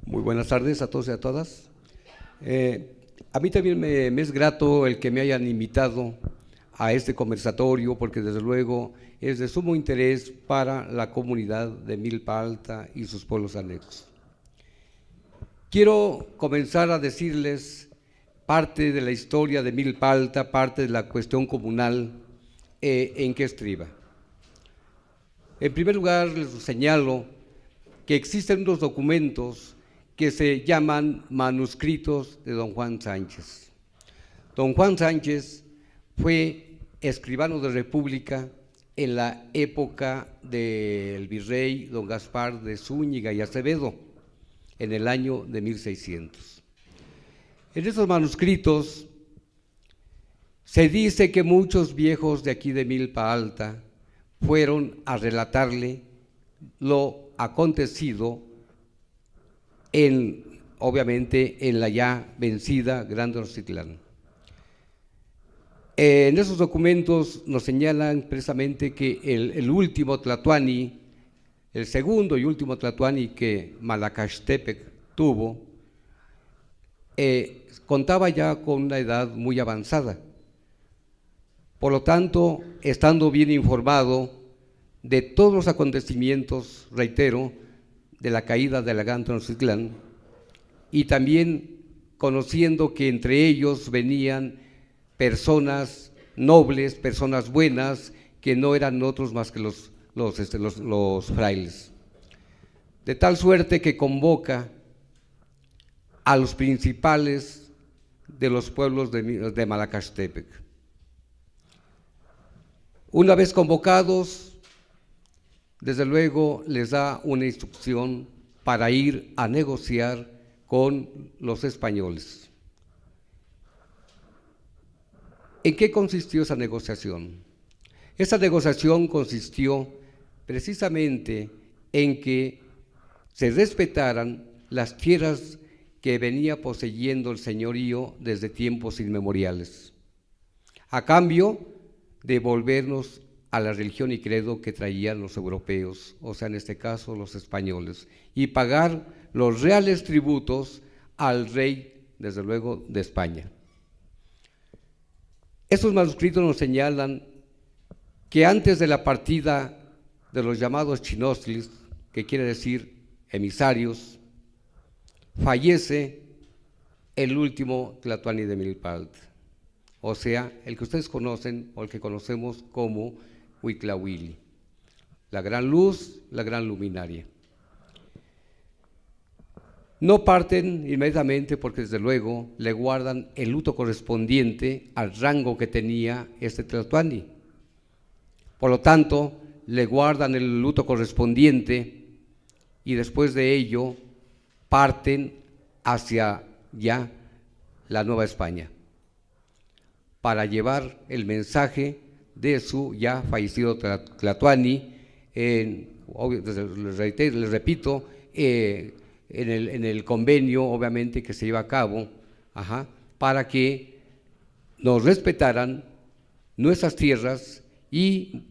Muy buenas tardes a todos y a todas. A mí también me es grato el que me hayan invitado a este conversatorio, porque desde luego es de sumo interés para la comunidad de Milpa Alta y sus pueblos anexos. Quiero comenzar a decirles parte de la historia de Milpa Alta, parte de la cuestión comunal en que estriba. En primer lugar, les señalo que existen unos documentos que se llaman manuscritos de don Juan Sánchez. Don Juan Sánchez fue escribano de República en la época del virrey don Gaspar de Zúñiga y Acevedo, en el año de 1600. En esos manuscritos se dice que muchos viejos de aquí de Milpa Alta fueron a relatarle lo acontecido obviamente en la ya vencida Gran Tenochtitlán. En esos documentos nos señalan precisamente que el último tlatoani, el segundo y último tlatoani que Malacaxtepec tuvo, contaba ya con una edad muy avanzada. Por lo tanto, estando bien informado de todos los acontecimientos, reitero, de la caída de la Gran Tenochtitlán, y también conociendo que entre ellos venían personas nobles, personas buenas, que no eran otros más que los frailes. De tal suerte que convoca a los principales de los pueblos de Malacaxtepec. Una vez convocados, desde luego les da una instrucción para ir a negociar con los españoles. ¿En qué consistió esa negociación? Esa negociación consistió precisamente en que se respetaran las tierras que venía poseyendo el señorío desde tiempos inmemoriales, a cambio de volvernos a la religión y credo que traían los europeos, o sea, en este caso los españoles, y pagar los reales tributos al rey, desde luego, de España. Estos manuscritos nos señalan que antes de la partida de los llamados chinostlis, que quiere decir emisarios, fallece el último tlatoani de Milpa Alta, o sea, el que ustedes conocen o el que conocemos como Huitlahuili, la gran luz, la gran luminaria. No parten inmediatamente porque desde luego le guardan el luto correspondiente al rango que tenía este tlatoani. Por lo tanto, le guardan el luto correspondiente y después de ello parten hacia ya la Nueva España para llevar el mensaje de su ya fallecido tlatoani, les repito, en el convenio, obviamente, que se lleva a cabo, para que nos respetaran nuestras tierras y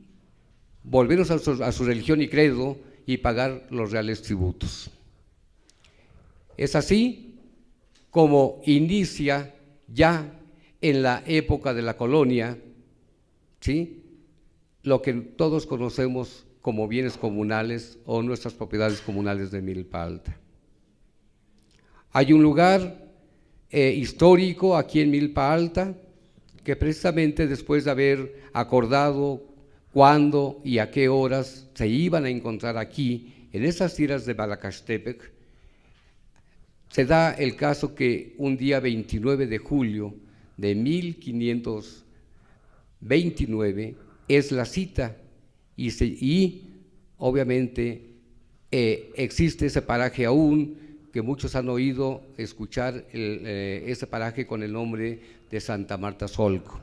volvernos a su religión y credo y pagar los reales tributos. Es así como inicia ya en la época de la colonia, ¿sí?, lo que todos conocemos como bienes comunales o nuestras propiedades comunales de Milpa Alta. Hay un lugar histórico aquí en Milpa Alta que precisamente después de haber acordado cuándo y a qué horas se iban a encontrar aquí, en esas tierras de Malacaxtepec, se da el caso que un día 29 de julio de 1529 es la cita y obviamente existe ese paraje aún, que muchos han oído escuchar ese paraje con el nombre de Santa Marta Solco.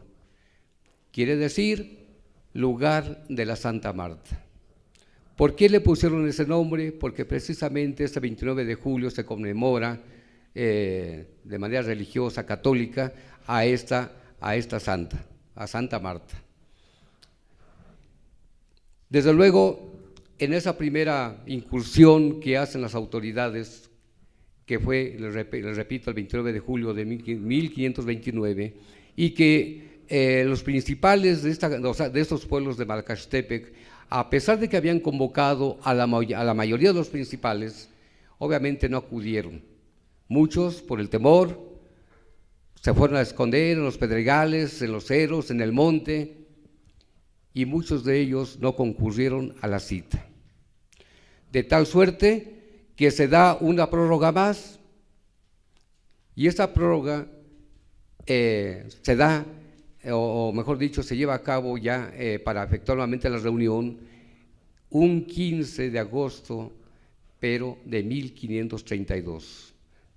Quiere decir lugar de la Santa Marta. ¿Por qué le pusieron ese nombre? Porque precisamente este 29 de julio se conmemora de manera religiosa, católica, a esta santa, a Santa Marta. Desde luego, en esa primera incursión que hacen las autoridades que fue, les repito, el 29 de julio de 1529, y que los principales de estos pueblos de Malacaxtepec, a pesar de que habían convocado a la mayoría de los principales, obviamente no acudieron. Muchos, por el temor, se fueron a esconder en los pedregales, en los ceros, en el monte, y muchos de ellos no concurrieron a la cita. De tal suerte que se da una prórroga más, y esa prórroga se da, o mejor dicho, se lleva a cabo ya para efectuar nuevamente la reunión un 15 de agosto, pero de 1532,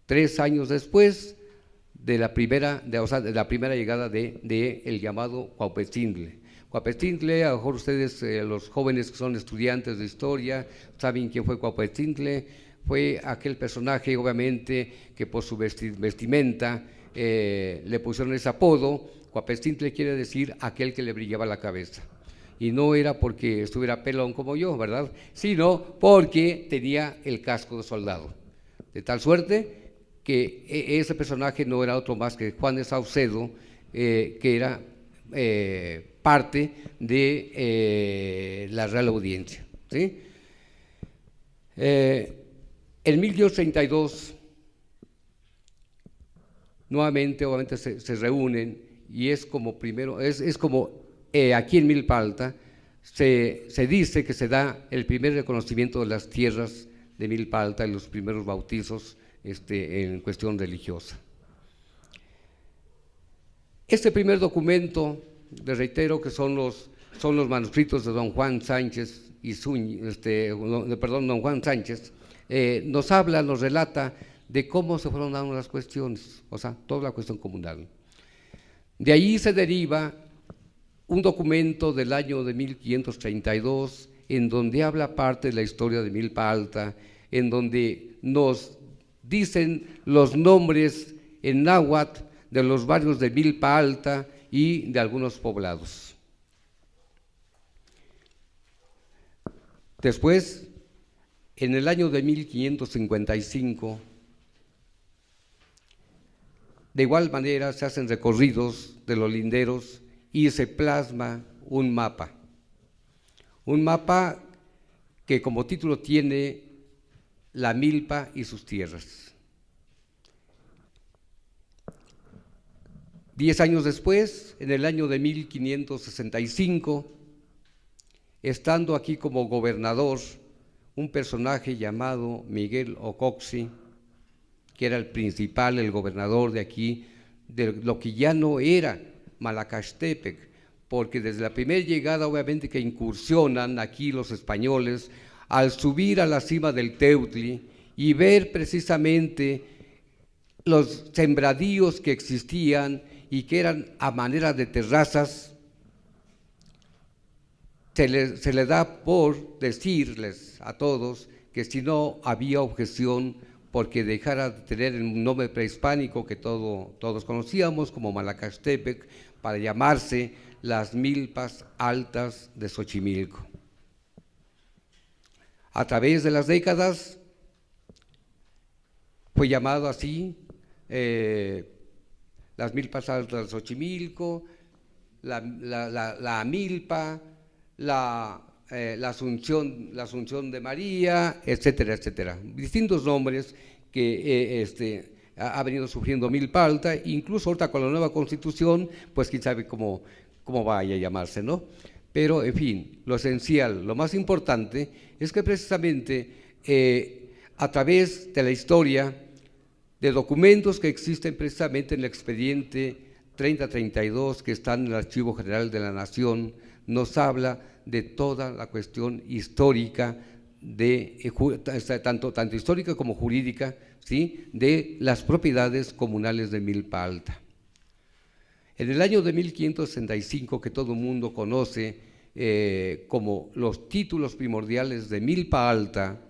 3 años después de la primera llegada de el llamado Cuauhtémoc. Cuauhtémoc, a lo mejor ustedes, los jóvenes que son estudiantes de historia, saben quién fue Cuauhtémoc. Fue aquel personaje, obviamente, que por su vestimenta le pusieron ese apodo. Cuauhtémoc quiere decir aquel que le brillaba la cabeza. Y no era porque estuviera pelón como yo, ¿verdad? Sino porque tenía el casco de soldado. De tal suerte que ese personaje no era otro más que Juan de Saucedo, que era parte de la Real Audiencia, ¿sí? En 1532, nuevamente, obviamente, se reúnen, y es como primero, es como aquí en Milpa Alta se dice que se da el primer reconocimiento de las tierras de Milpa Alta y los primeros bautizos en cuestión religiosa. Este primer documento, les reitero que son los manuscritos de don Juan Sánchez y don Juan Sánchez, nos habla, nos relata de cómo se fueron dando las cuestiones, o sea, toda la cuestión comunal. De ahí se deriva un documento del año de 1532, en donde habla parte de la historia de Milpa Alta, en donde nos dicen los nombres en náhuatl de los barrios de Milpa Alta y de algunos poblados. Después, en el año de 1555, de igual manera se hacen recorridos de los linderos y se plasma un mapa que como título tiene La Milpa y sus tierras. 10 años después, en el año de 1565, estando aquí como gobernador un personaje llamado Miguel Ocoxi, que era el principal, el gobernador de aquí, de lo que ya no era Malacaxtepec, porque desde la primera llegada, obviamente, que incursionan aquí los españoles, al subir a la cima del Teutli y ver precisamente los sembradíos que existían y que eran a manera de terrazas, se le da por decirles a todos que si no había objeción, porque dejara de tener un nombre prehispánico que todos conocíamos como Malacaxtepec, para llamarse las Milpas Altas de Xochimilco. A través de las décadas fue llamado así, las Milpas Altas de Xochimilco, la Milpa, la Asunción de María, etcétera, etcétera. Distintos nombres que ha venido sufriendo Milpa Alta, incluso ahorita con la nueva Constitución, pues quién sabe cómo vaya a llamarse, ¿no? Pero, en fin, lo esencial, lo más importante, es que precisamente a través de la historia, de documentos que existen precisamente en el expediente 3032, que está en el Archivo General de la Nación, nos habla de toda la cuestión histórica, tanto histórica como jurídica, ¿sí?, de las propiedades comunales de Milpa Alta. En el año de 1565, que todo el mundo conoce como los títulos primordiales de Milpa Alta,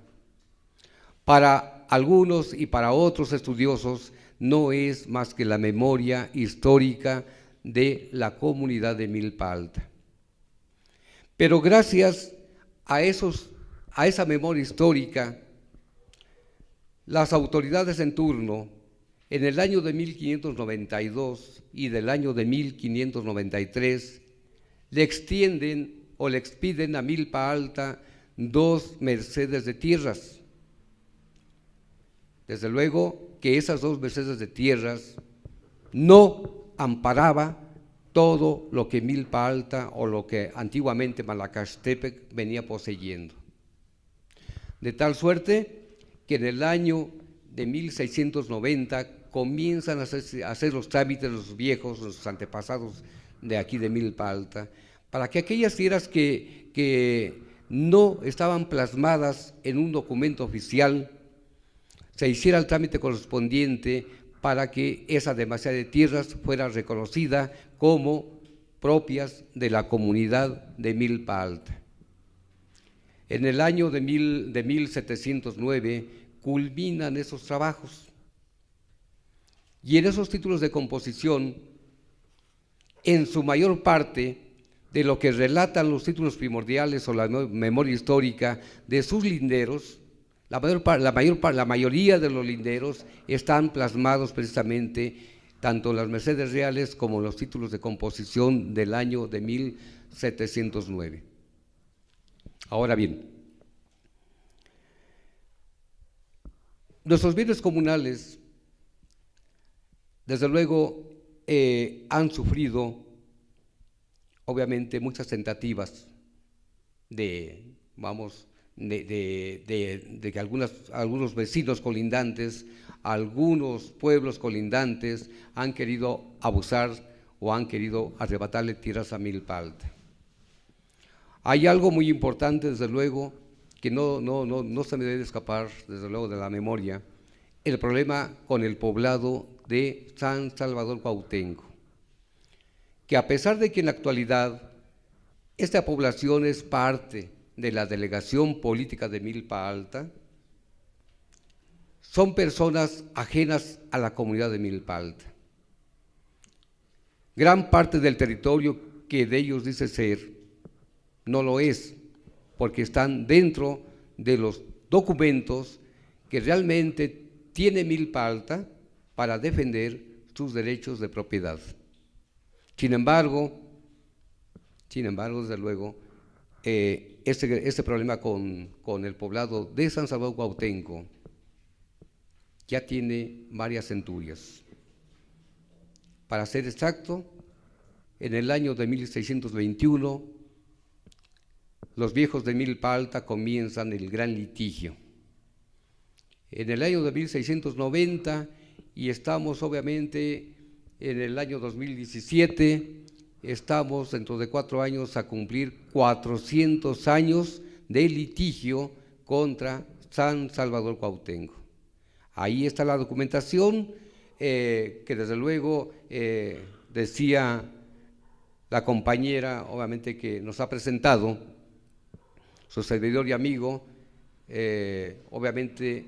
para algunos y para otros estudiosos no es más que la memoria histórica de la comunidad de Milpa Alta. Pero gracias a esa memoria histórica, las autoridades en turno, en el año de 1592 y del año de 1593, le extienden o le expiden a Milpa Alta 2 mercedes de tierras. Desde luego que esas 2 mercedes de tierras no amparaba todo lo que Milpa Alta o lo que antiguamente Malacaxtepec venía poseyendo. De tal suerte que en el año de 1690 comienzan a hacer los trámites los viejos, los antepasados de aquí de Milpa Alta, para que aquellas tierras que no estaban plasmadas en un documento oficial, se hiciera el trámite correspondiente para que esa demasía de tierras fuera reconocida como propias de la comunidad de Milpa Alta. En el año de 1709 culminan esos trabajos y en esos títulos de composición, en su mayor parte, de lo que relatan los títulos primordiales o la memoria histórica de sus linderos, la mayoría de los linderos están plasmados precisamente tanto en las mercedes reales como en los títulos de composición del año de 1709. Ahora bien, nuestros bienes comunales, desde luego, han sufrido, obviamente, muchas tentativas de que algunos vecinos colindantes, algunos pueblos colindantes han querido abusar o han querido arrebatarle tierras a Milpa Alta. Hay algo muy importante, desde luego, que no se me debe escapar, desde luego, de la memoria, el problema con el poblado de San Salvador Cuauhtémoc, que a pesar de que en la actualidad esta población es parte de la delegación política de Milpa Alta, son personas ajenas a la comunidad de Milpa Alta. Gran parte del territorio que de ellos dice ser, no lo es, porque están dentro de los documentos que realmente tiene Milpa Alta para defender sus derechos de propiedad. Sin embargo, desde luego, este problema con el poblado de San Salvador Cuauhtémoc ya tiene varias centurias. Para ser exacto, en el año de 1621, los viejos de Milpa Alta comienzan el gran litigio. En el año de 1690, y estamos obviamente en el año 2017, estamos dentro de 4 años a cumplir 400 años de litigio contra San Salvador Cuauhtémoc. Ahí está la documentación que desde luego decía la compañera, obviamente, que nos ha presentado, su servidor y amigo, obviamente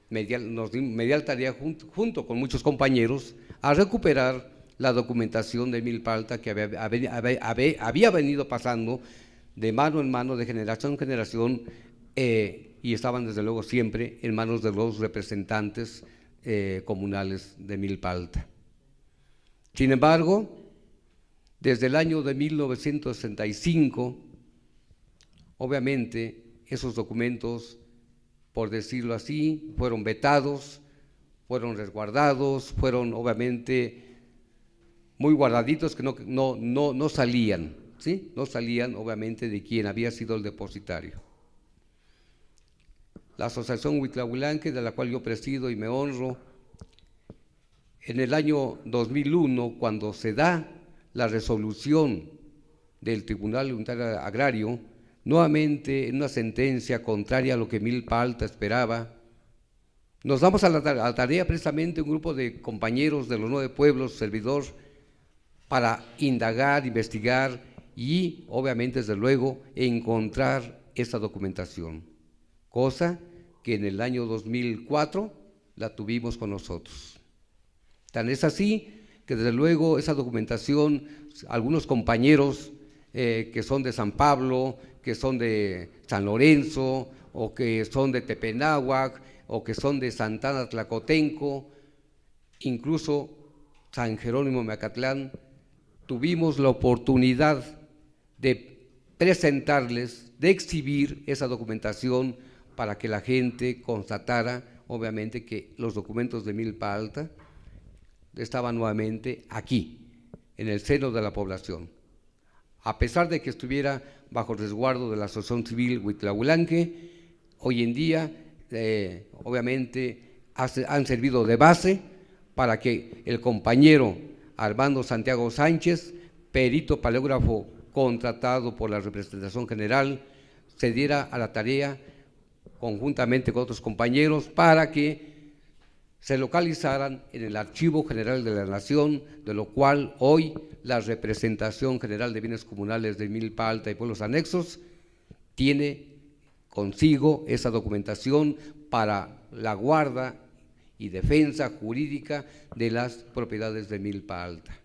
me dio la tarea junto con muchos compañeros a recuperar la documentación de Milpa Alta que había venido pasando de mano en mano, de generación en generación, y estaban desde luego siempre en manos de los representantes comunales de Milpa Alta. Sin embargo, desde el año de 1965, obviamente esos documentos, por decirlo así, fueron vetados, fueron resguardados, fueron obviamente muy guardaditos, que no salían, ¿sí? No salían obviamente de quien había sido el depositario. La Asociación Huitlahuilanque, de la cual yo presido y me honro, en el año 2001, cuando se da la resolución del Tribunal Unitario Agrario, nuevamente en una sentencia contraria a lo que Milpa Alta esperaba, nos damos a la tarea precisamente un grupo de compañeros de los 9 pueblos, servidor, para indagar, investigar y obviamente, desde luego, encontrar esta documentación, cosa que en el año 2004 la tuvimos con nosotros. Tan es así que desde luego esa documentación, algunos compañeros que son de San Pablo, que son de San Lorenzo o que son de Tepenáhuac, o que son de Santana Tlacotenco, incluso San Jerónimo Meacatlán, tuvimos la oportunidad de presentarles, de exhibir esa documentación para que la gente constatara, obviamente, que los documentos de Milpa Alta estaban nuevamente aquí, en el seno de la población. A pesar de que estuviera bajo resguardo de la Asociación Civil Huitlahuilanque, hoy en día, obviamente, han servido de base para que el compañero Armando Santiago Sánchez, perito paleógrafo contratado por la representación general, se diera a la tarea conjuntamente con otros compañeros para que se localizaran en el Archivo General de la Nación, de lo cual hoy la Representación General de Bienes Comunales de Milpa Alta y Pueblos Anexos tiene consigo esa documentación para la guarda y defensa jurídica de las propiedades de Milpa Alta.